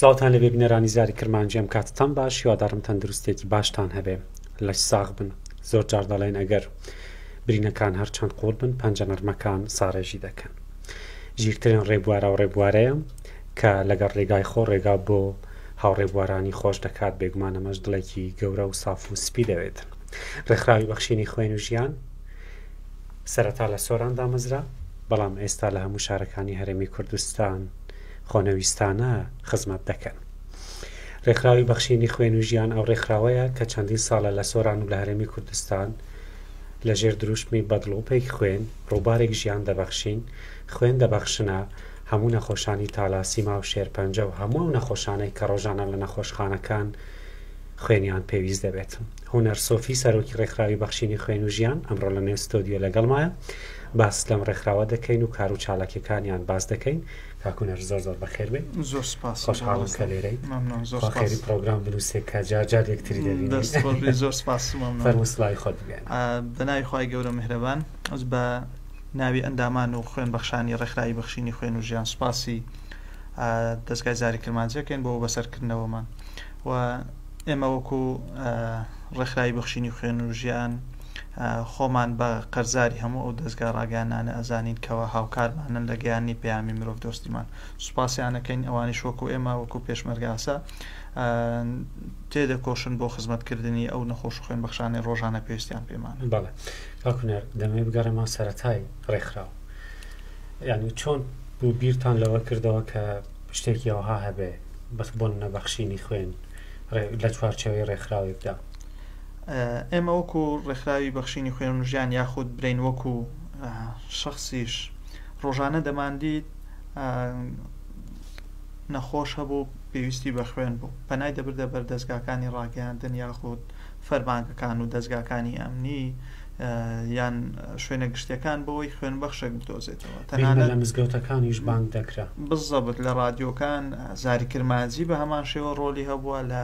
سڵاتان لەبێ بینەرانی زاری کرمانجیەم کاتتان باش، هیوادارم تەندروستێکی باشتان هەبێ، لەش ساغ بن. زۆر جار دەڵێن ئەگەر برینەکان هەرچەند قوڵ بن پەنجە نەرمەکان ساڕێژی دەکەن. ژیرترین ڕێبوارە و ڕێبوارەیە کە لەگەڵ ڕێگای خۆ ڕێگا بۆ هاوڕێبوارانی خۆش دەکات، بێگومان ئەمەش دڵێکی گەورە و ساف و سپی دەوێت. ڕێکخراوی بەخشینی خوێن و ژیان سەرەتا لە سۆران دامەزرا، بەڵام ئێستا لە هەموو شارەکانی هەرێمی کوردستان خۆنەویستانە خزمەت دەکەن. ڕێکخراوی بەخشینی خوێن و ژیان ئەو ڕێکخراوەیە کە چەندین ساڵە لە سۆران و لە هەرێمی کوردستان لەژێر دروشمی بەدڵۆپێک خوێن ڕووبارێک ژیان دەبەخشین. خوێن دەبەخشنە هەموو نەخۆشانی تالا، سیما و شێرپەنجە و هەموو نەخۆشانەی کە ڕۆژانە لە نەخۆشخانەکان خوێنیان پێویست دەبێت. هونەر سۆفی سەرۆکی ڕێکخراوی بەخشینی خوێن و ژیان ئەمڕۆ لە نێو ستۆدیۆ لەگەڵمایە، باس لەم ڕێکخراوە دەکەین و کار و چالاکیەکانیان باس دەکەین. کاکوونەر زۆر بەخێر بێ. زۆر سپاس، خۆشحاڵم کە لێرەی. خێری پرۆگرام بنووسێ کە جار یەکتری دەبین. زۆر سپاس. فەرمووسڵای خۆت بگەن. بەناوی خوای گەورە میهرەبان، ئەس بە ناوی ئەندامان و خوێن بەخشانی ڕێکخراوی بەخشینی خوێن و ژیان سوپاسی دەستگای زاری کرمانجیەکەین بۆ بەسەرکردنەوەمان. و ئێمە وەکو ڕێکخراوی بەخشینی خوێن و ژیان خۆمان بە قەرزاری هەموو ئەو دەستگا ڕاگەیانانە ئەزانین کەەوە هاوکارمانن لە گەیانی پەیامی مرۆڤ دۆستیمان. سوپاسیانەکەین ئەوانیش وەکو ئێمە وەکو پێشمەرگاسە تێدەکۆشن بۆ خزمەتکردنی ئەو نەخۆش و خوێن بەخشانی ڕۆژانە پێویستیان پێمان. بەڵێ کاکوونەر، دەمێ بگەڕێمە سەرەتای ڕێکخراو، یعنی چۆن بوو بیرتان لەوە کردەوە کە شتێکی ئەوها هەبێ بەس بۆ نەبەخشینی خوێن لە چوارچێوەی ڕێکخراوێکدا؟ ئێمە وەکو ڕێکخراوی بەخشینی خوێن و ژیان یاخود برین وەکو شخصیش ڕۆژانە دەماندیت نەخۆش هەبوو پێویستی بە خوێن بوو، پەنای دەبردە بەر دەستگاکانی ڕاگەیاندن یاخود فەرمانگەکان و دەستگاکانی ئەمنی یان شوێنە گشتەکان بەوەی خوێن بەخشێک بدۆزێتەوە. تەنانەت لە مزگەوتەکانیش بانگ دەکرا، بزەبت لە رادیۆکان زاری کرمانجی بە هەمان شێوە ڕۆلی هەبووە لە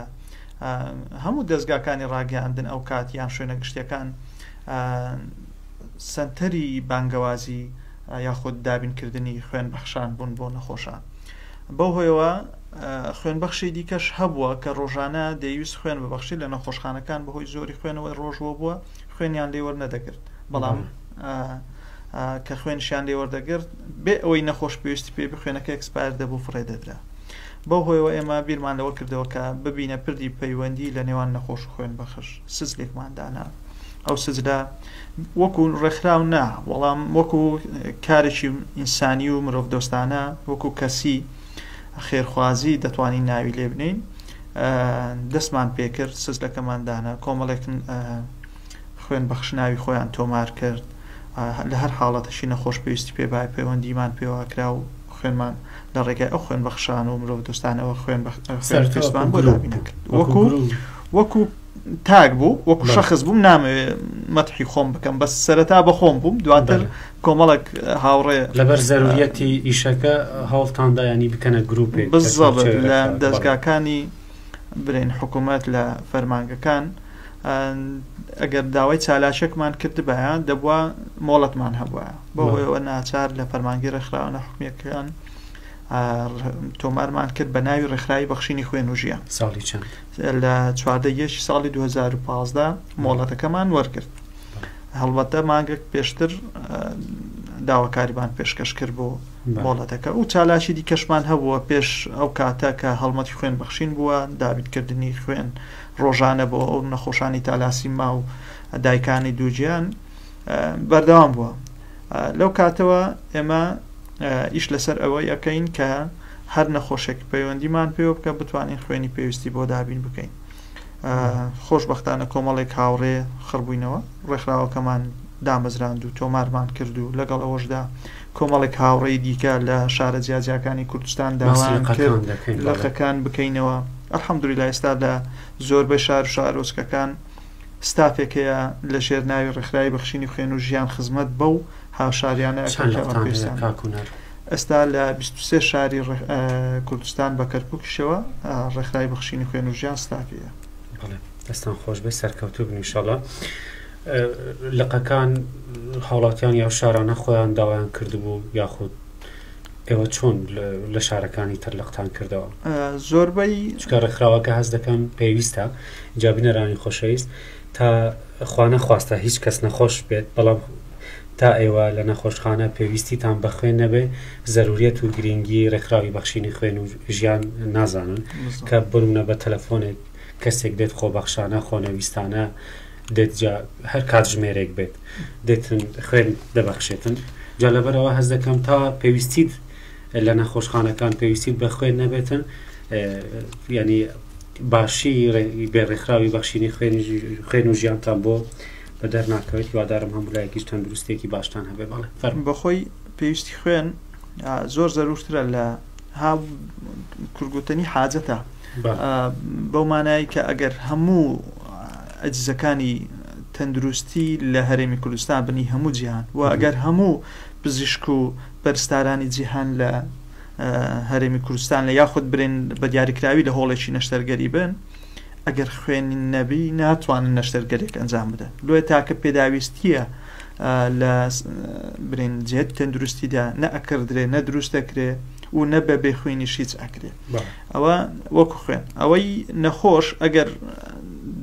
هەموو دەستگاکانی ڕاگەیاندن ئەو کاتیان شوێنە گشتەکان سنتەری بانگەوازی یاخود دابینکردنی خوێن بەخشان بوون بۆ نەخۆشان. بەو هۆیەوە خوێن بەخشی دیکەش هەبووە کە ڕۆژانە دەیویست خوێن ببەخشی لە نەخۆشخانەکان بەهۆی زۆری خوێنەوەی ڕۆژوە بووە خوێنیان لێ وەرنەدەگرت، بەڵام کە خوێنشیان لێ وەردەگرت بێ ئەوەی نەخۆش پێویستی پێ بخوێنەکە ئەکسپایر دەبوو فڕێدەدرا. بەو هۆیەوە ئێمە بیرمان لەوە کردەوە کە ببینە پردی پەیوەندی لە نێوان نەخۆش و خوێن بەخش سزلێکماندانا. ئەو سزدا وەکو ڕێکخراو نا، وەڵام وەکو کارێکی ئینسانی و مرۆڤ دۆستانە، وەکو کەسی خێرخوازی دەتوانین ناوی لێ بنین. دەستمان پێکرد، سزلەکەماندانا، کۆمەڵێک خوێن بەخشناوی خۆیان تۆمار کرد، لە هەر حاڵەتەشی نەخۆش پێویستی پێ باید پەیوەندیمان پێوە کرا و خوێنمان لە ڕێگای ئەو خوێن بەخشان و مرۆڤ دۆستانەوە خوێن پێویستمان بۆ دابینەکرد. وەکو تاک بوو، وەکو شەخص بووم، نامەوێت مەتحی خۆم بکەم، بەس سەرەتا بە خۆم بووم، دواتر کۆمەڵێک هاوڕێ لەبەر زەروریەتی ئیشەکە هەوڵتاندا ینی بکەنە گروپێک بزەبت لە دەستگاکانی برین حکوومەت لە فەرمانگەکان. ئەگەر داوای چالاچێکمان کرد بەیان دەبووە مۆڵەتمان هەبووە، بۆ هۆیەوە ناچار لە فەرمانگی ڕێکخراوە حکوومیەکان تۆمارمان کرد بە ناوی ڕێکخراوی بەخشینی خوێن و ژیان. ساڵی چەند؟ لە 14 ساڵی 2015 مۆڵەتەکەمان وەرگرت. هەڵبەتە مانگێک پێشتر داواکاریمان پێشکەش کرد بۆ مۆڵەتەکە و چالاکی دیکەشمان هەبووە پێش ئەو کاتە کە هەڵمەتی خوێن بەخشین بووە، دابینکردنی خوێن ڕۆژانە بۆ ئەو نەخۆشانی تالاسیما و دایکانی دووجیان بەردەوام بووە. لەو کاتەوە ئێمە ئیش لەسەر ئەوە یەکەین کە هەر نەخۆشێک پەیوەندیمان پێوە بکە بتوانین خوێنی پێویستی بۆ دابین بکەین. خۆشبەختانە کۆمەڵێک هاوڕێ خڕبووینەوە، ڕێکخراوەکەمان دامەزراند و تۆمارمان کرد و لەگەڵ ئەوەشدا کۆمەڵێک هاوڕێی دیکە لە شارە جیاجیەکانی کوردستان داوایان کرد لەخەکان بکەینەوە. ئەلحەمدولیلا ئێستا لە زۆربەی شار و شارۆچکەکان ستافێکەیە لە ژێرناوی ڕێکخراوی بەخشینی خوێن و ژیان خزمەت بە و هاوشاریانە ئێستا لە 23 شاری کوردستان بە کەرکووکیشەوە ڕێکخراوی بەخشینی خوێن و ژیان ستافەیە. دەستان خۆش بێ، سەرکەوتوو بن ئینشەڵڵا. لقەکان هاوڵاتیان یا شارانە خۆیان داوایان کردبوو یاخود ئێوە چۆن لە شارەکانی تر لەقتان کردەوە؟ زۆربەی چکە ڕێکخراوەکە هەست دەکەم پێویستە جابینەرانی خۆشەویست تا خوانە خواستە هیچ کەس نەخۆش بێت، بەڵام تا ئێوە لە نەخۆشخانە پێویستیتان بە خوێن نەبێ زەروریەت و گرنگی ڕێکخراوی بەخشینی خوێن و ژیان نازانن کە بڕونە بە تەلەفۆنێک کەسێک دێت خۆبەخشانە خۆنەویستانە دێت هەر کات ژمێرێک بێت دێتن خوێن دەبەخشێتن. جا لەبەرەوە هەز دەکەم تا پێویستیت لە نەخۆشخانەکان پێویستیت بە خوێن نەبێتن، ینی باشی بێ ڕێکخراوی بەخشینی خوێن و ژیانتان بۆ بە دەرناکەوێت. هیوادارم هەموو لایەکیش تەندروستێکی باشتان هەبێ. بەڵێ بەخۆی پێویستی خوێن زۆر زەرورترە لە ها کورگوتنی حاجەتە، بەو مانایی کە ئەگەر هەموو ئەجزەکانی تەندروستی لە هەرێمی کوردستان بنی هەموو جیهان و ئەگەر هەموو پزیشک و بەرزدارانی جیهان لە هەرێمی کوردستان لە یاخود برێن بە دیاریکراوی لە هۆڵێکی نەشتەرگەری بن، ئەگەر خوێنی نەبی ناتوانن نەشتەرگەرێک ئەنجام بدەن. لۆ تاکە پێداویستیە لە برێن جێت تەندروستیدا نە ئەکردرێ نە دروست دەکرێ و نە بە بێخوێنیش هیچ ئەکرێ. ئەوە وەکو خوێن ئەوەی نەخۆش ئەگەر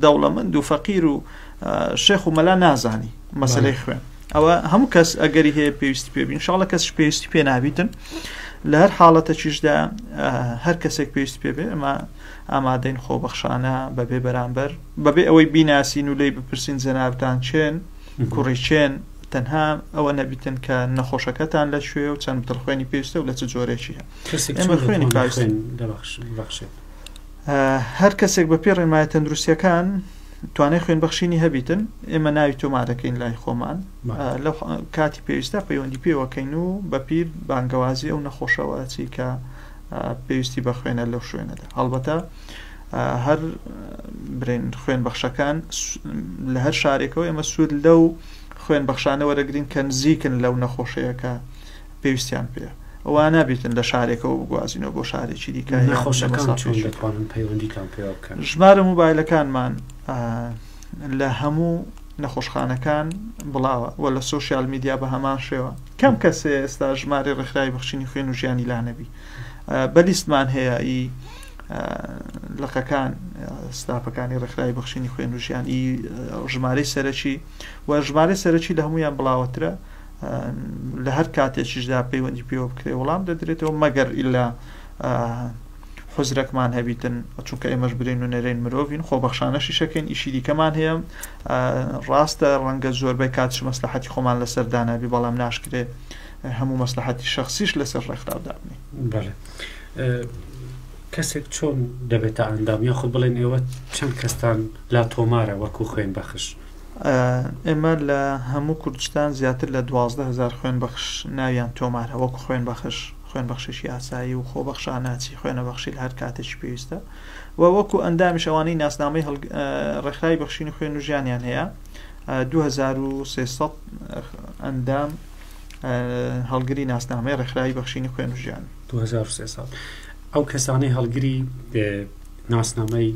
دەوڵەمەند و فەقیر و شێخ و مەلا نازانی مەسەلەی خوێن، ئەوە هەموو کەس ئەگەری هەیە پێویستی پێبین ئینشاڵڵا کەسش پێویستی پێ نابیتن. لە هەر حاڵەتەکیشدا هەر کەسێک پێویستی پێبێ ئەمە ئامادەین خۆبەخشانە بەبێ بەرامبەر بەبێ ئەوەی بیناسین و لێی بپرسین جەنابتان چێن کوڕی چێن، تەنها ئەوە نەبیتن کە نەخۆشەکەتان لە شوێ و چەند بتڵخوێنی پێویستە و لە چ جۆرێکیە. ئێمە خوێنی هەر کەسێک بە پێ ڕێنمایە تەندروستیەکان توانای خوێن بەخشینی هەبیتن، ئێمە ناوی تۆمارەکەین لای خۆمان لە کاتی پێویستە پەیوەندی پێوەکەین و بە پیر بانگەوازی ئەو نەخۆشەوەچی کە پێویستی بە خوێنە لەو شوێنەدا. هەڵبەتە هەر برێن خوێن بەخشەکان لە هەر شارێکەوە ئێمە سوود لەو خوێن بەخشانە وەرەگرین کە نزیکن لەو نەخۆشەیەکە پێویستیان پێ، ئەوە نابیتن لە شارێکەوە بگوازینەوە بۆ شارێکی دیکە. نەخۆشەکان چۆن دەتوانن پەیوەندیتان پێ بکەن؟ ژمارە مۆبایلەکانمان لە هەموو نەخۆشخانەکان بڵاوە و لە سۆشیال میدیا بە هەمان شێوە. کەم کەسێ ئێستا ژمارە ڕێکخراوی بەخشینی خوێن و ژیانی لانەبی بەلیستمان هەیە ئی لەقەکان ستاپەکانی ڕێکخراوی بەخشینی خوێن و ژیانی ژمارەی سەرەکی و ژمارەی سەرەکی لە هەمویان بڵاوەترە. لە هەر کاتێکیشدا پەیوەندی پێوە بکرێ وەڵام دەدرێتەوە مەگەر ئیلا حوزرەکمان هەبیتن چونکە ئێمەش برین و نەرێن مرۆڤین خۆبەخشانەشی شەکەین ئیشی دیکەمان هەیە. ڕاستە ڕەنگە زۆربەی کاتش مەسلحەتی خۆمان لەسەر دانابی بەڵام ناشکرێ هەموو مەسلحەتی شخصیش لەسەر ڕێکخراودابنی. کەسێک چۆن دەبێتە ئەندام یاخود بڵێن ئێوە چەند کەستان لا تۆمارە وەکو خوێن بەخش؟ ئێمە لە هەموو کوردستان زیاتر لە 12,000 خوێن بەخش ناویان تۆمارە وەکو خوێن بەخش، خوێن بەخششی ئاسایی و خۆبەخشاناتی خوێنە بەخشی لە هەر کاتێکی پێویستە و وەکو ئەندامیش ئەوانەی ناسنامەی ڕێکخراوی بەخشینی خوێن و ژیانیان هەیە 2300 ئەندام هەڵگری ناسنامەی ڕێکخراوی بەخشینی خوێن و ژیان 2300. ئەو کەسانەی هەڵگری ناسنامەی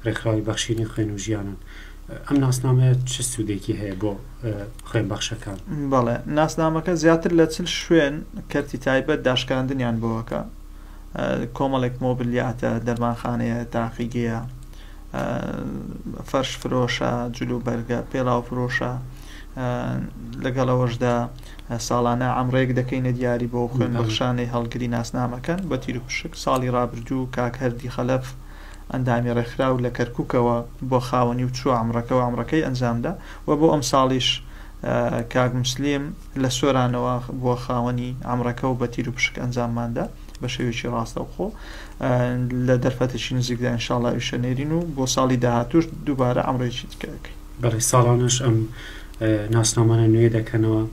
ڕێکخراوی بەخشینی خوێن و ژیانن ئەم ناسنامەیە چه سوودێکی هەیە بۆ خوێن بەخشەکان؟ بەڵێ ناسنامەکە زیاتر لە چل شوێن کەرتی تایبەت داشکاندنیان بۆەکە کۆمەڵێک مۆبلیاتە دەرمانخانەیە تاقیگەیە فەرش فرۆشە جلوبەرگە پێڵاو فرۆشە لەگەڵەوەشدا ساڵانە ئەمڕێک دەکەینە دیاری بۆ خوێن بەخشانەی هەڵگری ناسنامەکەن بە تیر و پشک. ساڵی ڕابردوو کاک هەردی خەلەف ئەندامی ڕێکخراو لە کەرکووکەوە بۆ خاوەنی و چوو ئەمڕەکەەوە ئەمڕەکەی ئەنجامدا و بۆ ئەم ساڵیش کاک مسلیم لە سۆرانەوە بۆ خاوەنی ئەمڕەکە و بە تیر و پشک ئەنجامماندا بە شێوێکی ڕاستەوخۆ لە دەرفەتێکی نزیکدا ئینشاڵڵا وشەنێرین و بۆ ساڵی داهاتوش دووبارە ئەمڕێکی دیکەکەی. بەڕێ ساڵانش ئەم ناسنامانە نوێ دەکەنەوە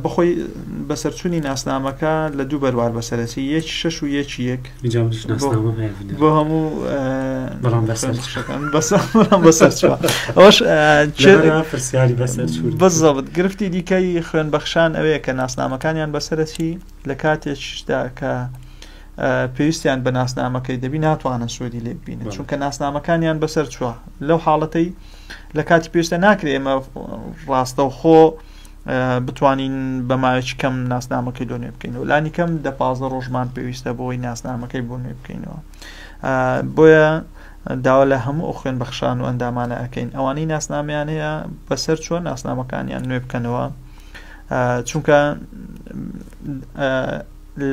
بخۆی بەسەرچوونی ناسنامەکە لە دوو بەروار بەسەرەتی 1.6 و 1.1 بۆ هەموو بەزەبت گرفتی دیکەی خوێن بەخشان ئەوەیە کە ناسنامەکانیان بەسەرەتی لە کاتێکشدا کە پێویستیان بە ناسنامەکەی دەبی ناتوانن سوودی لێ ببینن چونکە ناسنامەکانیان بەسەر چووە لەو حاڵەتەی لە کاتی پێویستە ناکرێ ئێمە ڕاستە و خۆ بتوانین بەماوەیەکی کەم ناسنامەکەی لۆ نوێ بکەینەوە لانی کەم 10-15 ڕۆژمان پێویستە بۆی ناسنامەکەی بۆ نوێ بکەینەوە بۆیە داوا لە هەموو ئەو خوێن بەخشان و ئەندامانە ئەەکەین ئەوانەی ناسنامیان هەیە بەسەر چۆن ناسنامەکانیان نوێ بکەنەوە چونکە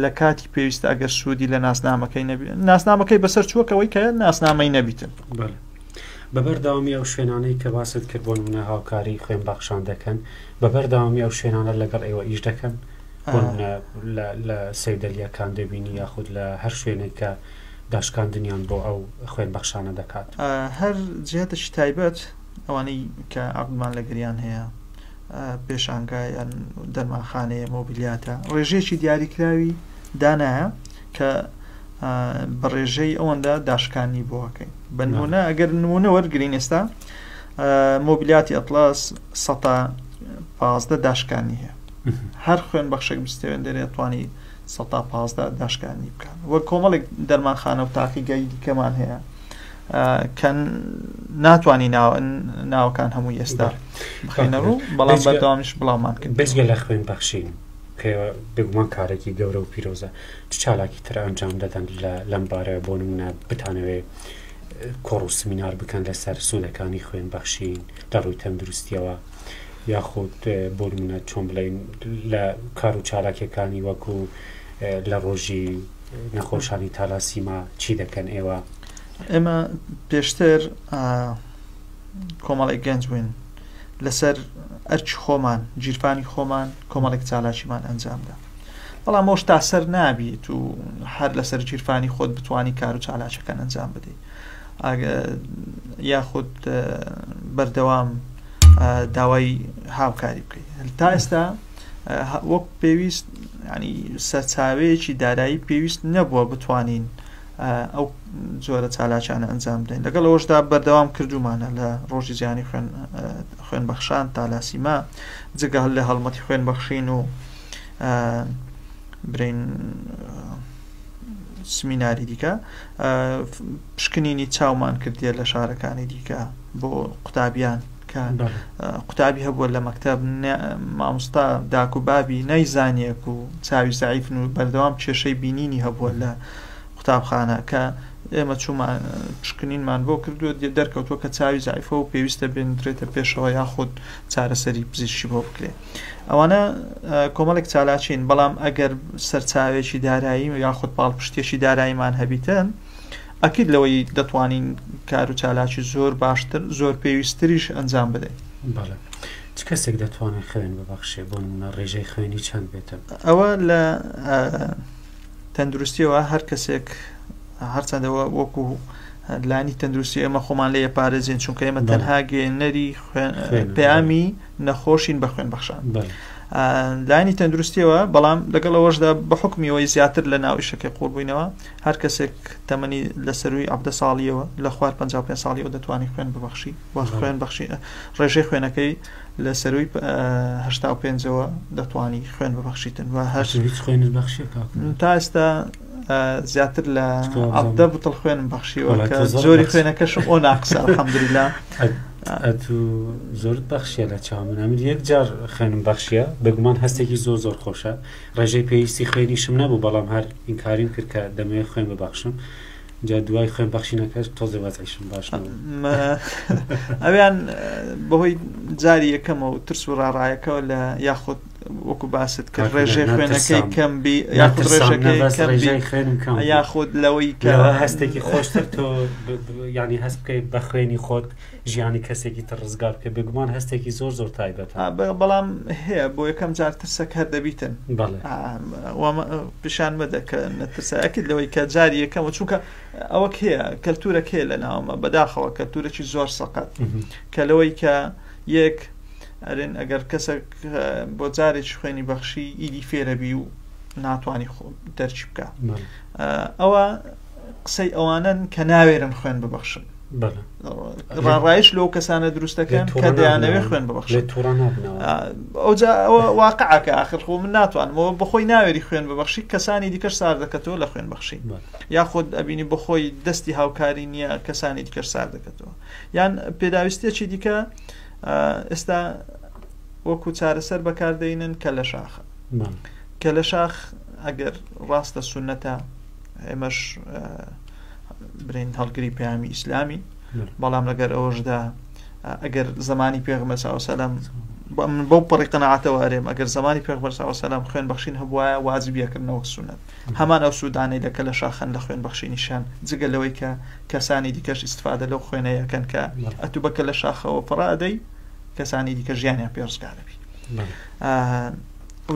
لە کاتی پێویستە ئەگەر سوودی لە ناسنامەکەی نەبی ناسنامەکەی بەسەر چووەکەوەی کە ناسنامەی نەبیتن بەبەرداوامی ئەو شوێنانەی کە باست کرد بۆ نمونە هاوکاری خوێن بەخشان دەکەن بەبەرداوامی ئەو شوێنانە لەگەڵ ئێوە ئیش دەکەن لە سەیدەلیەکان دەبینی یاخود لە هەر شوێنێک کە داشکاندنیان بۆ ئەو خوێن بەخشانە دەکات هەر جێتەشی تایبەت ئەوانەی کە عەقدمان لە گریان هەیە پێشانگایان دەرمانخانەیە مۆبیلیاتە ڕێژەیەکی دیاریکراوی دانایە کە بە ڕێژەی ئەوەندا داشکانی بۆەکەین بە نمونە ئەگەر نمونە وەرگرین ئێستا مۆبیلیاتی ئەتڵاس 115 داشکانی هەیە هەر خوێن بەخشێک بستێن دەرێت توانی 115 داشکانی بکەن وە کۆمەڵێک دەرمانخانە و تاقیگای دیکەمان هەیە کە ناتوانانی ناوەکان هەمووی ئێستا بخینەڕوو بەڵام بەردەوامیش بڵاومان کرد بێزگە لە خوێن بەخشین کە بگومان کارێکی گەورە و پیرۆزە چ چالاکی تر ئەنجام دەدەن لەم بارەیە بۆ نمونە بتانەوێ کۆڕ و سمینار بکەن لەسەر سوودەکانی خوێن بەخشین لە ڕووی تەندروستیەوە یاخود بۆ نمونە چۆن بڵێن لە کار و چالاکیەکانی وەکو لە ڕۆژی نەخۆشانی تالاسیما چی دەکەن ئێوە ئێمە پێشتر کۆمەڵێک گەنج بووین لەسەر ئەرچ خۆمان گیرفانی خۆمان کۆمەڵێک چالاکیمان ئەنجامدا بەڵام ئەوش تا سەر نابیت و هەر لەسەر گیرفانی خۆت بتوانی کار و چالاکیەکان ئەنجام بدەیت یاخود بەردەوام داوای هاوکاری بکەیت تا ئێستا وەک پێویست ینی سەرچاوەیەکی دارایی پێویست نەبووە بتوانین ئەو زۆرە چالاکیانە ئەنجام بدەین لەگەڵ ئەوەشدا بەردەوام کردومانە لە ڕۆژی زیانی خوێن بەخشان تالاسیما جگە لە هەڵمەتی خوێن بەخشین و برین سمیناری دیکە پشکنینی چاومان کردیە لە شارەکانی دیکە بۆ قوتابیان کە قوتابی هەبووە لە مەکتەب مامۆستا داک و بابی نەیزانیەک و چاوی زەعیفن و بەردەوام کێشەی بینینی هەبووە لە قوتابخانە کە ئێمە چوومان پشکنینمان بۆ کردو دەرکەوتووە کە چاوی زەعیفە و پێویستە بێنرێتە پێشەوە یاخود چارەسەری پزیشکی بۆ بکرێت ئەوانە کۆمەڵێک چالاچین بەڵام ئەگەر سەرچاوێکی دارایی یاخود پاڵپشتێکی داراییمان هەبیتن ئەکید لەوەی دەتوانین کار و چالاکی زۆر باشتر زۆر پێویستریش ئەنجام بدەین چ کەسێک دەتوانێت خوێن ببەخشێ بۆ نمونە ڕێژەی خوێنی چەند بێتە ئەوە لە تەندروستیەوە هەر کەسێک هەرچەندەوە وەکو لانی تەندروستی ئێمە خۆمان لێ پارێزین چونکە ئێمە تەنها گەێنەری پەیامی نەخۆشین بە خوێن بەخشان لانی تەندروستیەوە بەڵام لەگەڵەوەشدا بە حکمیەوەی زیاتر لە ناو ئیشەکەی قوڵ بووینەوە هەر کەسێک تەمەنی لە سەروی 17 ساڵیەوە لە خوار 55 ساڵیەوە دەتوانێت خوێن ببەخشی وە خوێن بەخشی ڕێژەی خوێنەکەی لە سەروی 85ەوە دەتوانی خوێن ببەخشیتن و هەر خوێنت بەخشی تا ئێستا زیاتر لە 10 بوتڵ خوێنم بەخشیوە کە زۆری خوێنەکەشم ئۆ ناقسە الحەمدولله زۆرت بەخشیە لە چاومن ئەمر یەک جار خوێنم بەخشیە بگومان هەستێکی زۆر خۆشە ڕێژەی پێویستی خوێنیشم نەبوو بەڵام هەر ئینکاریم کرد کە دەمەوێت خوێن ببەخشم جا دوای خوێن بەخشینەکەش تۆزێ وەزعیشم باش ئەویان بەهۆی جاری یەکەمە و ترس و ڕاڕایەکەەوە لە یاخود وەکو باست کرد ڕێژەی خوێنەکەی کەم بی یاخود ڕێژەکەی خوێنم یاخود لەوەی کە هەستێکی خۆشتر تۆ ینی هەست بکەیت بە خوێنی خۆت ژیانی کەسێکی تر ڕزگار بکە بگومان هەستێکی زۆر تایبەتە بەڵام هەیە بۆ یەکەم جار ترسەک هەر دەبیتن پیشان مەدە کە نەترسە ئەکرد لەوەی کە جاری یەکەمە چونکە ئەوەک هەیە کەلتورەک هەیە لە ناومە بەداخەوە کەلتورێکی زۆر سەقەت کە لەوەی کە یەک ئەرێن ئەگەر کەسێک بۆ جارێکی خوێنی بەخشی ئیدی فێرەبی و ناتوانانی دەرچی بکە ئەوە قسەی ئەوانن کە ناوێرن خوێن ببەخشن ڕاڕایش لەو کەسانە دروستەکەن کە دەیانەوێ خوێن ببەخشن ئەوە واقعەکە آخر خۆ من ناتوانمەوە بەخۆی ناوێری خوێن ببەخشی کەسانی دیکەش سار دەکەتەوە لە خوێن بەخشی یاخود ئەبینی بەخۆی دەستی هاوکاری نییە کەسانی دیکەش سار دەکەتەوە یان پێداویستێکی دیکە ئێستا وەکو چارەسەر بەکاردێنن کە لە شاخە کە لە شاخ ئەگەر ڕاستە سونەتە ئێمەش برین هەڵگری پەیامی ئیسلامی بەڵام لەگەر ئەوەشدا ئەگەر زمانی پێغەمبەر صلی الله علیه و سلم بەو پەڕی قەناعەتەوە ئەرێم ئەگەر زمانی پێغەمبەر صلی الله علیه و سلم خوێن بەخشین هەبوایە واجبیەکردنەوە سونەت هەمان ئەو سوودانەی لەکە لە شاخن لە خوێن بەخشینیشان جگە لەوەی کە کەسانی دیکەش ئیستفادە لەو خوێنەیەکەن کە ئەتوبەکە لە شاخەوە پڕادەی کەسانی دیکە ژیانیان پێڕزگارەبی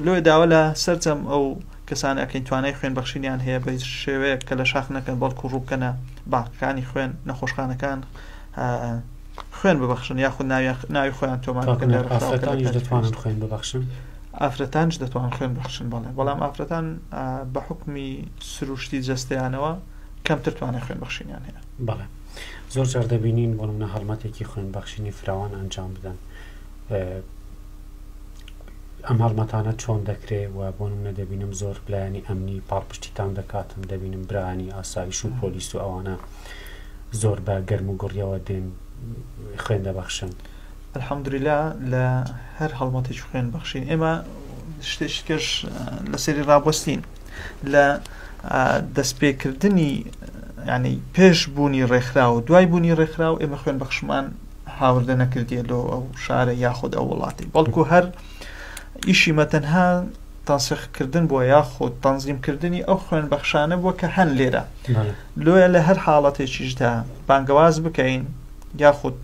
لۆی داوە لە سەرجەم ئەو کەسانی ئەکەین توانای خوێن بەخشینیان هەیە بە شێوەیە کە لە شاخ نەکەن بەڵکو ڕووبکەنە باقەکانی خوێن نەخۆشخانەکان خوێن ببەخشن یاخود ناوی خۆیان تۆمان دەتوانن خوێن ببەخشن ئافرەتانش دەتوان خوێن بەخشن بەڵام ئافرەتان بە حکمی سروشتی جەستەیانەوە کەمتر توانای خوێن بەخشینیان هەیە بەڵێ زۆر جار دەبینین بۆ نمونە هەڵمەتێکی خوێن بەخشینی فراوان ئەنجام بدەن ئەم هەڵمەتانە چۆن دەکرێت و بۆ نمونە دەبینم زۆر پلایانی ئەمنی پاڵپشتیتان دەکاتن دەبینم برانی ئاسایش و پۆلیس و ئەوانە زۆر بە گەرم و گوڕیەوە دێن خوێن دەبەخشن الحەمدوللا لە هەر هەڵمەتێکی خوێن بەخشین ئێمە شتێکش لەسەری ڕابوەستین لە دەستپێکردنی ینی پێش بوونی ڕێکخرا و دوای بوونی ڕێکخرا و ئێمە خوێن بەخشمان هاوردە نەکردیە لۆ ئەو شارە یاخود ئەو وڵاتی بەڵکو هەر ئیشی مەتەنها تاسیخکردن بۆ یاخود تەنزیمکردنی ئەو خوێن بەخشانە بووە کە هەن لێرە لۆیە لە هەر حاڵەتێکیشدا بانگەواز بکەین یاخود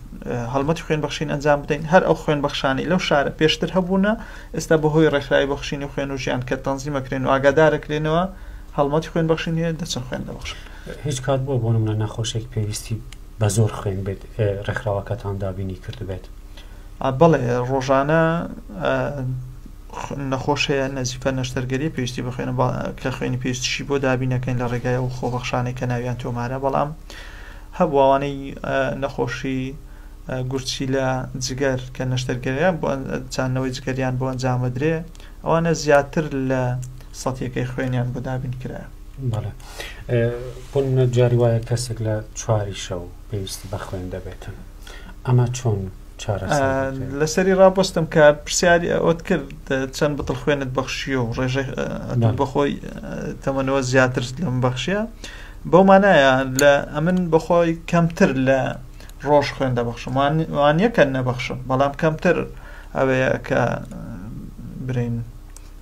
هەڵمەتی خوێن بەخشین ئەنجام بدەین هەر ئەو خوێن بەخشانی لەو شارە پێشتر هەبوونە ئێستا بەهۆی ڕێکخراوی بەخشینی خوێن و ژیان کە تەنزیمەکرێن و ئاگادارەکرێنەوە هەڵمەتی خوێن بەخشینیە دەچەند خوێن دەبەخشن هیچ کات بۆ نمونە نەخۆشێک پێویستی بە زۆر خوێن بێت ڕێکخراوەکەتان دابینی کردبێت بەڵێ ڕۆژانە نەخۆشەیە نەزیفە نەشتەرگەری پێویستی بخوێنە کە خوێنی پێویستیشی بۆ دابینەکەین لە ڕێگای و خۆبەخشانێک کە ناویان تۆمارە بەڵام هەبووانەی نەخۆشی گورچی لە جگەر کە نەشتەرگەریان بۆ جانەوەی جگەریان بۆ ئەنجامەدرێ ئەوانە زیاتر لە سەتیەکەی خوێنیان بۆ دابین کرایە بەڵێ بۆ جاری وایە کەسێک لە چواری شەو پێویستی بە خوێن دەبێتن ئەمە چۆن لەسەری ڕاپۆستم کە پرسیاری ئەوت کرد چەند بتڵ خوێنت بەخشی و ڕێژەی بەخۆی تەمەنەوە زیاتر لەم بەخشیە بەو مانایە لە ئەمن بەخۆی کەمتر لە ڕۆژ خوێن دەبەخشم وانیەکە نەبەخشم بەڵام کەمتر ئەوەیە کە برین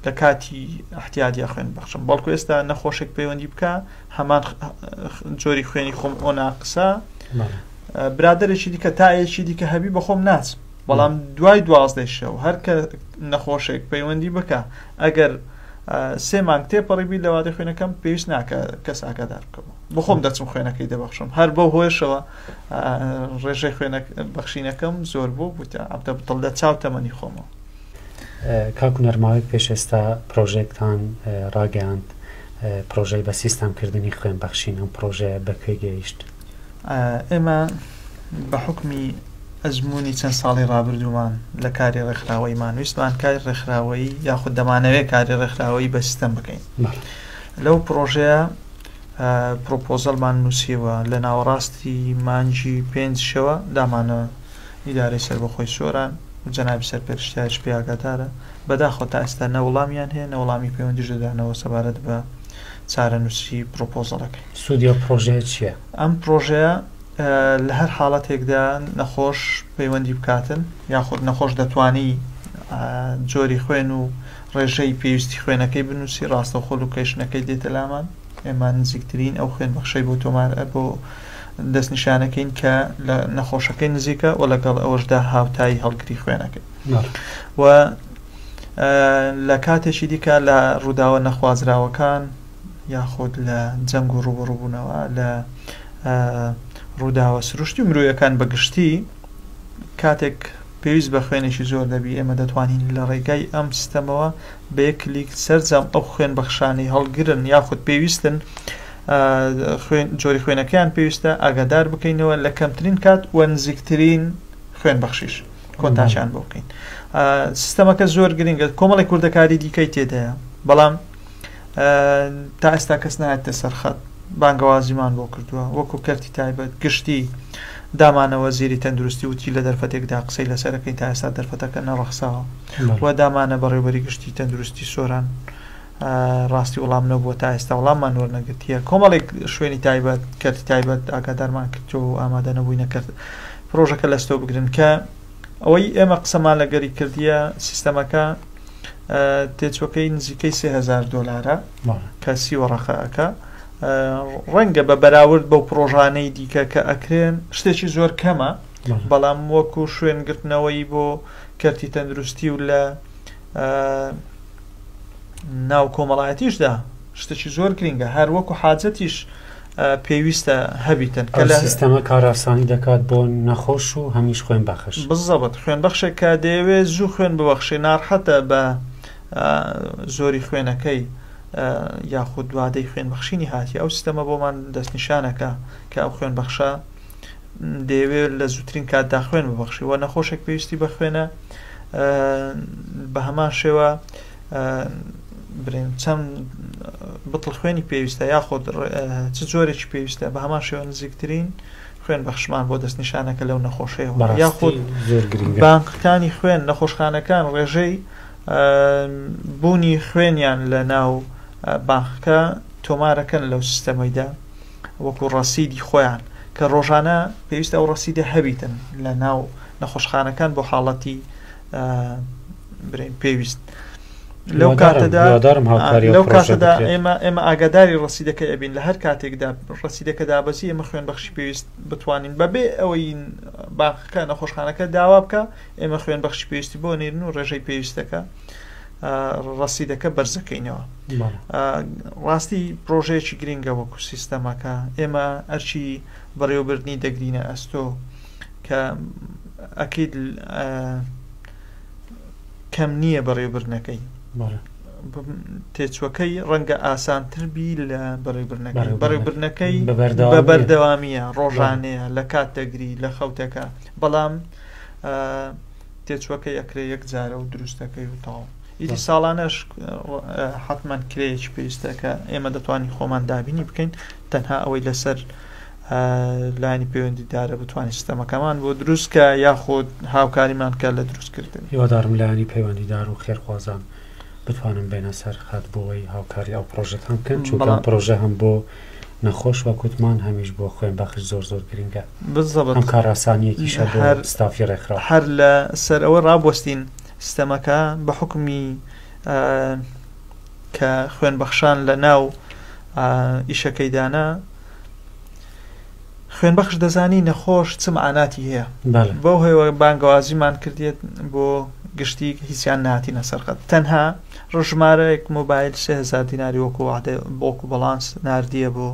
لە کاتی احتیاجی خوێن بەخشم بەڵکو ئێستا نەخۆشێک پەیوەندی بکە هەمان جۆری خوێنی خۆم ئەو ناقسە برادێکی دیکە تایەکی دیکە هەبی بەخۆم ناچم بەڵام دوای 12 شەو هەر کە نەخۆشێک پەیوەندی بکە ئەگەر 3 مانگ تێپەڕیبی لە وادەی خوێنەکەم پێویست ناکە کەس ئاگادار بکەمەوە بخۆم دەچم خوێنەکەی دەبەخشم هەر بەو هۆیشەوە ڕێژەی خوێنە بەخشینەکەم زۆر بوو بووتە ئەبدە بتڵ لە چاو تەمەنی خۆمەوە کاکو نەرماوەی پێش ئێستا پرۆژێکتان ڕاگەیاند پرۆژەی بە سیستەمکردنی خوێن بەخشین ئەم پرۆژەیە بەکوێ گەیشت ئێمە بە حکمی ئەزمموی چەند ساڵی ڕابردوومان لە کاری ڕێکخراوەیمان ویستمان کاری ڕێکخراوەیی یاخود دەمانەوێت کاری ڕێکخراوەیی بە سیستەم بکەین لەو پرۆژەیە پرۆپۆزەڵمان نووسیوە لە ناوەڕاستی مانجی 5 شەوە دامانە ئیدارەی سەربەخۆی سۆران جەنابی سەرپێرشتیاش پێ ئاگادارە بەداخۆ تا ئێستا نەوەڵامیان هەیە نەوەڵامی پەیوەندیش دەدانەوە سەبارەت بە چارەنووسی پرۆپۆزەڵەکەی سوودی پرۆژەیە چییە؟ ئەم پرۆژەیە لە هەر حاڵەتێکدا نەخۆش پەیوەندی بکاتن یاخود نەخۆش دەتوانی جۆری خوێن و ڕێژەی پێویستی خوێنەکەی بنووسی ڕاستەوخۆ لوکیشنەکەی دێتە لامان ئێمە نزیکترین ئەو خوێن بەخشەی بۆ تۆمار بۆ دەستنیشانەکەین کە لە نەخۆشەکەی نزیکە و لەگەڵ ئەوەشدا هاوتایی هەڵگری خوێنەکەی و لە کاتێکی دیکە لە ڕووداوە نەخوازراوەکان یاخود لە جەنگ و ڕوبڕووبوونەوە لە ڕووداوە سروشتی و مرۆیەکان بەگشتی کاتێک پێویست بە خوێنێکی زۆر دەبی ئێمە دەتوانین لە ڕێگای ئەم سیستەمەوە بە یەک کلیک سەرجەم ئەو خوێن بەخشانەی هەڵگرن یاخود پێویستن جۆری خوێنەکەیان پێویستە ئاگادار بکەینەوە لە کەمترین کات و نزیکترین خوێن بەخشیش کۆنتاچیان بۆ بکەین سیستەمەکە زۆر گرنگە کۆمەڵی کوردەکاری دیکەی تێدایە بەڵام تا ئێستا کەس نایەتە سەرخەت بانگەوازیمان بۆ کردووە وەکو کەرتی تایبەت گشتی دامانەوە زیری تەندروستی وتی لە دەرفەتێکدا قسەی لەسەرەکەی تا ئێستا دەرفەتەکە نەڕەخساوە و دامانە بەڕێوەبەری گشتی تەندروستی سۆران ڕاستی وەڵام نەبووە تا ئێستا وەڵاممان وەرنەگرتیە کۆمەڵێک شوێنی تایبەت کەرتی تایبەت ئاگادارمان کردو و ئامادە نەبووی نەکرد پرۆژەکە لەستۆ بگرن کە ئەوەی ئێمە قسەمان لەگەری کردیە سیستەمەکە تێچوەکەی نزیکەی $3000 کە سی وەڕەخەکە ڕەنگە بە بەراورد بەو پرۆژانەی دیکە کە ئەکرێن شتێکی زۆر کەمە بەڵام وەکو شوێنگرتنەوەی بۆ کەرتی تەندروستی و لە ناو کۆمەڵایەتیشدا شتێکی زۆر گرینگە هەر وەکو حاجەتیش پێویستە هەبیتن کە لە سیستەمە کاراسانی دەکات بۆ نەخۆش و هەمیش خوێن بەخش بزەبت خوێن بەخشێک کە دەیەوێت زوو خوێن ببەخشێ ناڕحەتە بە زۆری خوێنەکەی یاخود دوادەی خوێن بەخشینی هاتی ئەو سیستەمە بۆمان دەستنیشانەکە کە ئەو خوێن بەخشە دەیەوێت لە زووترین کاتدا خوێن ببەخشی و نەخۆشێک پێویستی بە خوێنە بە هەمان شێوە برێن چەند بتڵ خوێنی پێویستە یاخود چ جۆرێکی پێویستە بە هەمان شێوە نزیکترین خوێن بەخشمان بۆ دەستنیشانەکە لەو نەخۆشەیەوە یاخود بانقەکانی خوێن نەخۆشخانەکان ڕێژەی بوونی خوێنیان لە ناو بانقەکە تۆمارەکەن لەو سیستەمەیدا وەکو ڕەسیدی خۆیان کە ڕۆژانە پێویستە ئەو ڕەسیدە هەبیتن لە ناو نەخۆشخانەکان بۆ حاڵەتی برێن پێویست لەو کاتەدا ئێمە ئاگاداری ڕەسیدەکە ئەبین لە هەر کاتێکدا ڕەسیدەکە دابەزی ئێمە خوێن بەخشی پێویست بتوانین بەبێ ئەوەی باقەکە نەخۆشخانەکە داوا بکە ئێمە خوێن بەخشی پێویستی بۆ نێرن و ڕێژەی پێویستەکە ڕەسیدەکە بەرزەکەینەوە ڕاستی پرۆژەیەکی گرینگە وەکو سیستەمەکە ئێمە ئەرچی بەڕێوەبردنی دەگرینە ئەستۆ کە ئەکید کەم نییە بەڕێوەبردنەکەی تێچوەکەی ڕەنگە ئاسانتربی لە بەڕێوەبردنەکەی بە بەردەوامیە ڕۆژانەیە لە کات دەگری لە خەوتەکە بەڵام تێچوەکەی ئەکرێ یەک جارە و دروستەکەی و تەواو ئیدی ساڵانەش حتمما کرێیەکی پێویستە کە ئێمە دەتوانین خۆمان دابینی بکەین تەنها ئەوەی لەسەر لانی پەیوەندیدارە بتوانین سیستەمەکەمان بۆ دروستکە یاخود هاوکاریمان کە لە دروستکردن هیوادارم لایانی پەیوەندیدار و خێرخوازان بتوانم بێنە سەر خات بۆەوەی هاوکاری ئەو پرۆژەتان بکەن چونکە پرۆژە هەم بۆ نەخۆش وە کوتمان هەمیش بۆ خوێن بەخش زۆر گرینگە بزەبت ئەم کاراسانیەکیشە بۆ ستافی ڕێکخراو هەر لە سەر ئەوە ڕابوەستین سیستەمەکە بە حکمی کە خوێن بەخشان لە ناو ئیشەکەیدانە خوێن بەخش دەزانی نەخۆش چ معناتی هەیە بۆ هەیەوە بانگەوازیمان کردێت بۆ گشتی هیچیان ناتینە سەرقەت تەنها ڕژمارەیەک مۆبایل $3000 وەکو بەڵانس ناردیە بۆ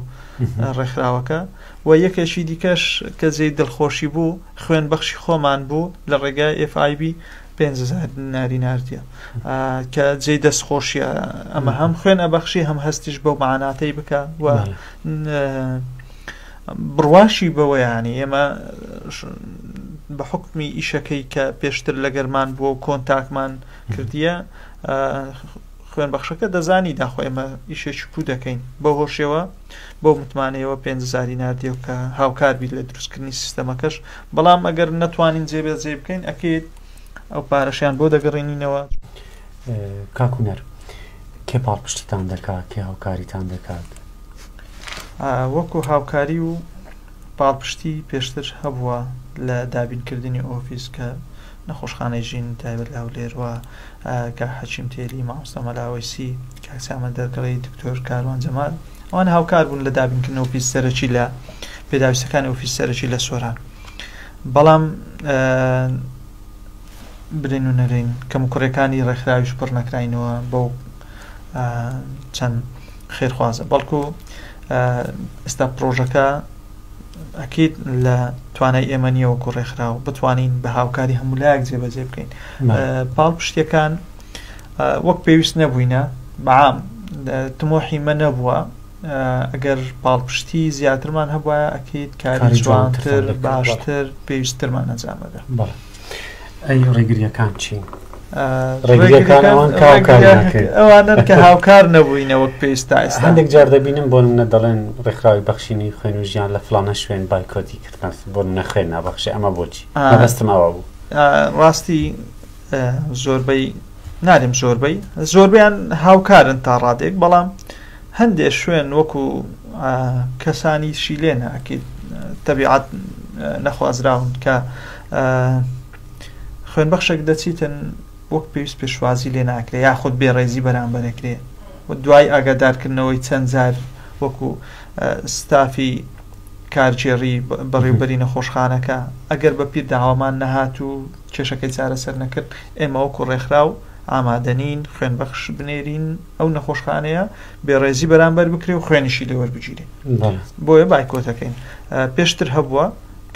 ڕێکخراوەکە و یەکێکی دیکەش کە جێی دڵخۆشی بوو خوێن بەخشی خۆمان بوو لە ڕێگای FIB $5000 ناردیە کە جێی دەستخۆشیە ئەمە هەم خوێن ئەبەخشی هەم هەستیش بەو معناتەی بکە و بڕواشی بەوەیانی ئێمە بە حکمی ئیشەکەی کە پێشتر لەگەرمان بووە و کۆنتاکمان کردیە خوێن بەخشەکە دەزانی داخۆ ئێمە ئیشێکی کو دەکەین بە هۆشەوە بۆ متمانەوە $5000 ناردیە کە هاوکاربی لە دروستکردنی سیستەمەکەش بەڵام ئەگەر نەتوانین جێبەجێ بکەین ئەکێت ئەو پارەشیان بۆ دەگەڕێنینەوە کاکوونەر کێ پاڵپشتیتان دەکات کێ هاوکاریتان دەکات وەکو هاوکاری و پاڵپشتی پێشتر هەبووە لە دابینکردنی ئۆفیس کە نەخۆشخانەی ژین تایبەت لە هەولێرەوە کە حەچیم تێری مامۆستا مەلاوەیسی کاکسامە دەرگەڵی دکتۆر کاروان جەمال ئەوان هاوکار بوون لە دابینکردن ئۆفیس سەرەکی لە پێداویستەکانی ئۆفیس سەرەکی لە سۆران بەڵام برین و نەرین کەم کوڕەکانی ڕێکخراویش پڕ نەکراینەوە بەو چەند خێرخوازە بەڵکو ئێستا پرۆژەکە ئەکید لە توانای ئێمە نییەوە کو ڕێکخراو بتوانین بە هاوکاری هەموو لایەک جێبەجێ بکەین پاڵپشتیەکان وەک پێویست نەبووینە بەعام تمۆحی مە نەبووە ئەگەر پاڵپشتی زیاترمان هەبووە ئەکید کاری جوانتر باشتر پێویستترمان ئەنجامەدا ئەی ڕێگریەکان چین ئەوانن کە هاوکار نەبووینەوەک پێویستە ئێستا هەندێک جار دەبینم بۆ منە دەڵێن ڕێکخراوی بەخشینی خوێن و ژیان لە فلانە شوێن بایکۆتی کردن بۆ نەخوێن نابەخشێ ئەمە بۆچی مەبەستم ئەوە بوو ڕاستی زۆربەی ناریم زۆربیان هاوکارن تا ڕادێک بەڵام هەندێک شوێن وەکو کەسانی شیلێنە ئەکید تەبیعەت نەخوازراون کە خوێنبەخشێک دەچیتن وەک پێویست پێشوازی لێ ناکرێ یاخود بێڕێزی بەرامبەرەکرێ و دوای ئاگادارکردنەوەی چەند جار وەکو ستافی کارجێڕی بەڕێوەبەری نەخۆشخانەکە ئەگەر بە پیر داوامان نەهات و کێشەکەی چارەسەر نەکرد ئێمە وەکو ڕێکخراو ئامادەنین خوێنبەخش بنێرین ئەو نەخۆشخانەیە بێڕێزی بەرامبەر بکرێ و خوێنیشی لێوەربگیرێ بۆیە بایکۆتەکەین پێشتر هەبووە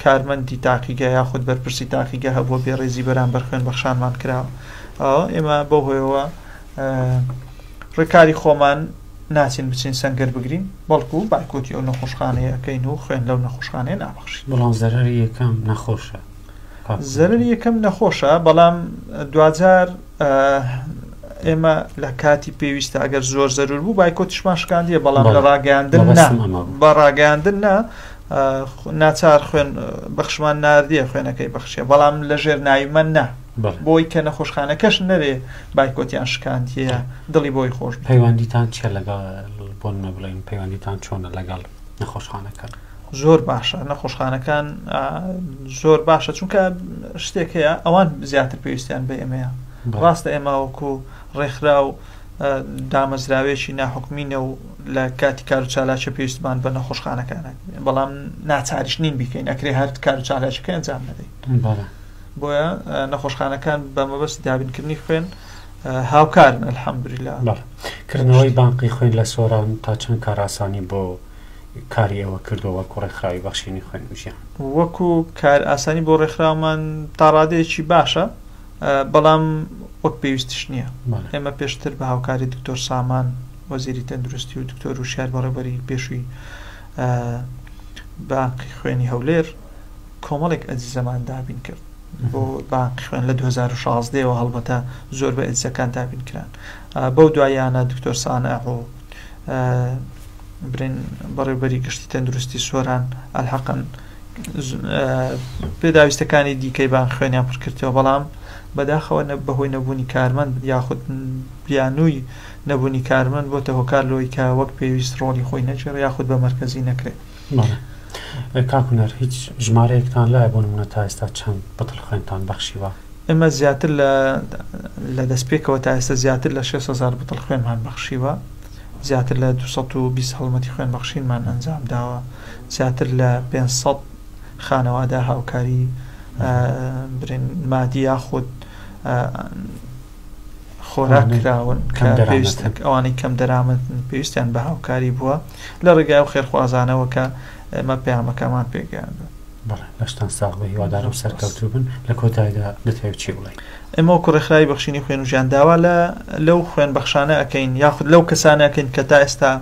کارمەندی تاقیگە یاخود بەرپرسی تاقیگە هەبووە بێڕێزی بەرامبەر خوێنبەخشانمان کراوە ئێمە بۆ هۆیەوە ڕێکاری خۆمان ناچین بچین سەنگەر بگرین بەڵکو بایکۆتی ئەو نەخۆشخانەیەکەین و خوێن لەو نەخۆشخانەیە نابەخشین بەڵام زەرەری یەکەم نەخۆشە زەرەری یەکەم نەخۆشە بەڵام دوجار ئێمە لە کاتی پێویستە ئەگەر زۆر زەرور بوو بایکۆتیشمان شکاندیە بەڵام لە ڕاگەیاندن بە ڕاگەیاندن ناچار خوێن بەخشمان ناردیە خوێنەکەی بەخشێ بەڵام لە ژێر ناویمەند نا بۆی کە نەخۆشخانەکەش نەرێ بایکۆتیان شکاندیە دڵی بۆی خۆش پەیوەندیتان چێ لەگەڵ بۆ نەبڵین پەیوەندیتان چۆنە لەگەڵ نەخۆشخانەکان زۆر باشە نەخۆشخانەکان زۆر باشە چونکە شتێک هەیە ئەوان زیاتر پێویستیان بە ئێمەیە ڕاستە ئێمە وەکو ڕێکخرا و دامەزراوێکی ناحکمینە و لە کاتی کار و چالاکە پێویستمان بە نەخۆشخانەکانە بەڵام ناچاریش نین بیکەین ئەکرێ هەر کار و چالاکەکە ئەنجام نەدەین بۆیە نەخۆشخانەکان بە مەبەستی دابینکردنی خوێن هاوکارن ئەلحەمدولیلا کردنەوەی بانقی خوێن لە سۆران تا چەند کار ئاسانی بۆ کاری ئەوە کردەوە وەکو ڕێکخراوی بەخشینی خوێن و ژیان وەکو کار ئاسانی بۆ ڕێکخراومان تا ڕادەیەکی باشە بەڵام وەک پێویستیش نییە ئێمە پێشتر بە هاوکاری دکتۆر سامان وەزیری تەندروستی و دکتۆر وشار بەڕێبەری پێشووی بانقی خوێنی هەولێر کۆمەڵێک ئەجزەمان دابین کرد بۆ بانقی خوێن لە 2016ەوە هەڵبەتە زۆر بە ئەجزەکان دابین کران بەو دوایانە دکتۆر سانە و برین بەڕێبەری گشتی تەندروستی سۆران ئەلحەقەن پێداویستەکانی دیکەی بانقی خوێنیان پڕکردەوە بەڵام بەداخەوە بەهۆی نەبوونی کارمەند یاخود بیانووی نەبوونی کارمەند بۆتە هۆکار لەوەی کە وەک پێویست ڕۆڵی خۆی نەجێڕ یاخود بە مەرکەزی نەکرێت کاکوونەر هیچ ژمارەیەکتان لایە بۆ نمونە تا ئێستا چەند بەتڵ خوێنتان بەخشیوە ئێمە زیاتر لە دەستپێکەوە تا ئێستا زیاتر لە 6,000 بەتڵ خوێنمان بەخشیوە زیاتر لە 220 هەڵمەتی خوێن بەخشینمان ئەنجام داوە زیاتر لە 500 خانەوادا هاوکاری برین مادی یاخود خۆراک کراون کە پێویست ئەوانەی کەم دەرامەت پێویستیان بە هاوکاری بووە لە ڕێگای و خێرخوازانەوە کە ئێمە پەیامەکەمان پێگەیاندوە لەشتان ساغ بە هیوادارم سەرکەوتوو بن لە کۆتاییدا دەتەوێت چی بڵێ ئێمە وەکو ڕێکخراوی بەخشینی خوێن و ژیان داوا لەو خوێن بەخشانە ئەەکەین یاخود لەو کەسانە ئەەکەین کە تا ئێستا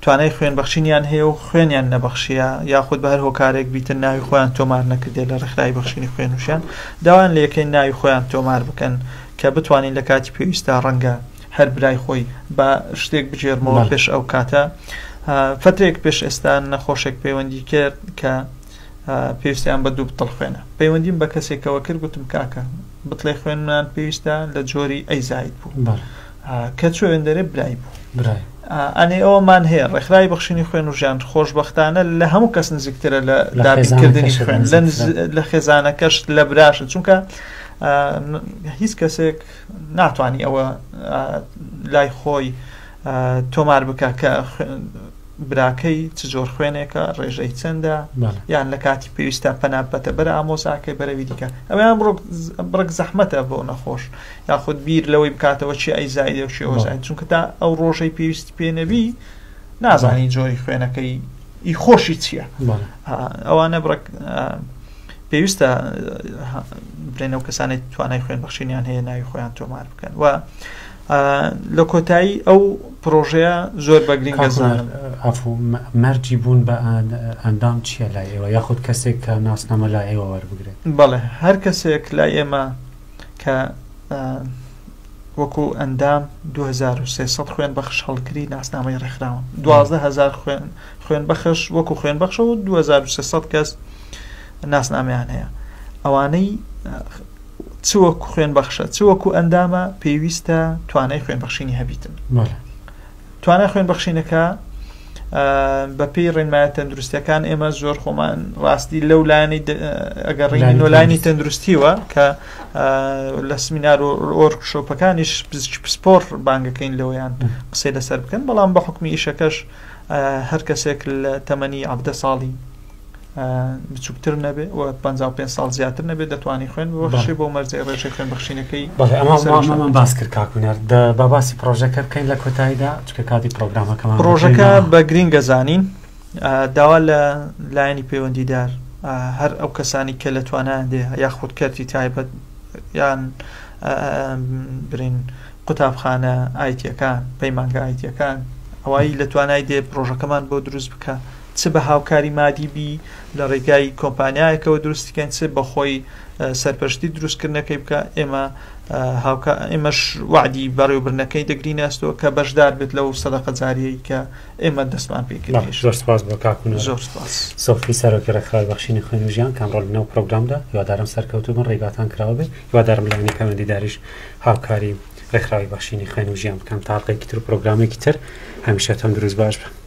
توانای خوێن بەخشینیان هەیە و خوێنیان نەبەخشیە یاخود بە هەر هۆکارێک بیتن ناوی خۆیان تۆمار نەکردێت لە ڕێکخراوی بەخشینی خوێن و ژیان داوان لە یەکەین ناوی خۆیان تۆمار بکەن کە بتوانین لە کاتی پێویستە ڕەنگە هەر برای خۆی بە شتێک بجێرمەوە پێش ئەو کاتە فترێک پێش ئێستا نەخۆشێک پەیوەندی کرد کە پێویستیان بە دوو بتڵ خوێنە پەیوەندیم بە کەسێکەوە کرد گوتم کاکە بتڵێ خوێنمان پێویستە لە جۆری ئەیزاید بوو کە چۆندەرێ برای بوو ئەنێ ئەوەمان هەیە ڕێکخراوی بەخشینی خوێن و ژیان خۆشبەختانە لە هەموو کەس نزیکترە لە دابینکردنی خوێن لە خێزانەکەش لە براشە چونکە هیچ کەسێک ناتوانانی ئەوە لای خۆی تۆمار بکە کە براکەی چ جۆر خوێنێکە ڕێژەی چەندە یان لە کاتی پێویستە پەنابەتە بەرە ئامۆزاکەی بەرەوی دیکە ئەویان بڕک زەحمەتە بۆ نەخۆش یاخود بیر لەوەی بکاتەوە چی ئەیزایدە و چی ئەوزایت چونکە تا ئەو ڕۆژەی پێویستی پێ نەبی نازانی جۆری خوێنەکەی ئی خۆشی چییە ئەوانە بڕک پێویستە برێنەوە کەسانێک توانای خوێن بەخشینیان هەیە ناوی خۆیان تۆمار بکەن و لە کۆتایی ئەو پرۆژەیە زۆر بە گرنگەزانم مەرجی بوون بە ئەندام چییە لای ئێوە یاخود کەسێک کە ناسنامە لای ئێوە وەربگرێت بەڵێ هەر کەسێک لای ئێمە کە وەکو ئەندام 2300 خوێن بەخش هەڵگری ناسنامەی ڕێکخراون 12000 خوێن بەخش وەکو خوێن بەخش و 2300 کەس ناسنامەیان هەیە. ئەوانەی چ وەکو خوێن بەخشە چ وەکو ئەندامە پێویستە توانای خوێن بەخشینی هەبیتن. توانای خوێن بەخشینەکە بەپێی ڕێنمایە تەندروستیەکان ئێمە زۆر خۆمان ڕاستی لەو لایەنەی ئەگەڕێنی نۆلایانی تەندروستیوە کە لە سمینار و وەرکشۆپەکانیش پسپۆر بانگەکەین لەوەیان قسەی لەسەر بکەن، بەڵام بە حکمی ئیشەکەش هەر کەسێک لە تەمەنی 17 ساڵی بچووکتر نەبێ و 55 ساڵ زیاتر نەبێت دەتوانانی خوێن ببەخشی بۆ مەرجەی ڕێژەی خوێن بەخشینەکەی. ئەمەمان باس کرد کاکوونەر با باسی پرۆژەکە بکەین لە کۆتاییدا چکە کاتی پرۆگرامەکەمان. پرۆژەکە بە گرینگە زانین داوا لە لایەنی پەیوەندیدار هەر ئەو کەسانی کە لە توانایان دێ یاخود کەرتی تایبەت یان برین قوتابخانە ئایتیەکان پەیمانگە ئایتیەکان ئەوایی لە توانای دێ پرۆژەکەمان بۆ دروست بکە، چ بە هاوکاری مادیبی لە ڕێگای کۆمپانیایەکەوە دروستیکەن چ بەخۆی سەرپەرشتی دروستکردنەکەی بکە. ئێمەش وعدی بەڕێوەبرنەکەی دەگرین ئەستەوە کە بەشدار بێت لەو سەدەقە جاریەی کە ئێمە دەستمان پێکرد. زۆر سپاس بۆ کاکوونەر. زۆر سپاس. سۆفی سەرۆکی ڕێکخراوی بەخشینی خوێن و ژیان کامڕۆڵ لەناو پرۆگرامدا هیوادارم سەرکەوتوبن ڕێگاتان کراوە بێت. هیوادارم لایەنی پەیوەندیداریش هاوکاری ڕێکخراوی بەخشینی خوێن و ژیان بکەم تا حەڵقەیەکی تر و پرۆگرامێکی تر هەمیشە تەندروست باش بن.